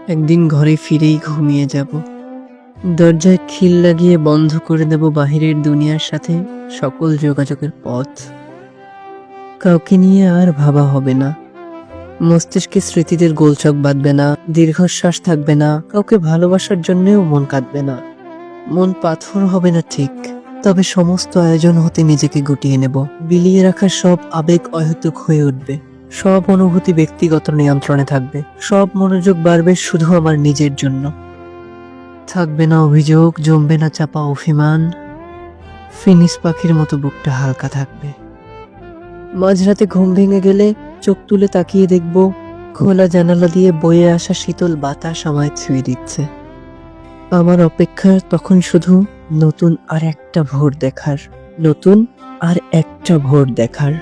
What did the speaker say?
একদিন ঘরে ফিরেই ঘুমিয়ে যাব। দরজায় খিল লাগিয়ে বন্ধ করে দেব বাহিরের দুনিয়ার সাথে সকল যোগাযোগের পথ। কাউকে নিয়ে আর ভাবা হবে না, মস্তিষ্কে স্মৃতিদের গোলচক বাঁধবে না, দীর্ঘশ্বাস থাকবে না, কাউকে ভালোবাসার জন্যেও মন কাঁদবে না। মন পাথর হবে না ঠিক, তবে সমস্ত আয়োজন হতে নিজেকে গুটিয়ে নেব। বিলিয়ে রাখা সব আবেগ অহেতুক হয়ে উঠবে, সব অনুভূতি ব্যক্তিগত নিয়ন্ত্রণে থাকবে, সব মনোযোগ বাড়বে শুধু আমার নিজের জন্য। থাকবে না অভিযোগ, জমবে না চাপা অভিমান, ফিনিস পাখির মতো বুকটা হালকা থাকবে। মাঝরাতে ঘুম ভেঙে গেলে চোখ তুলে তাকিয়ে দেখব খোলা জানালা দিয়ে বয়ে আসা শীতল বাতাস আমায় ছুঁয়ে দিচ্ছে। আমার অপেক্ষা তখন শুধু নতুন আর একটা ভোর দেখার, নতুন আর একটা ভোর দেখার।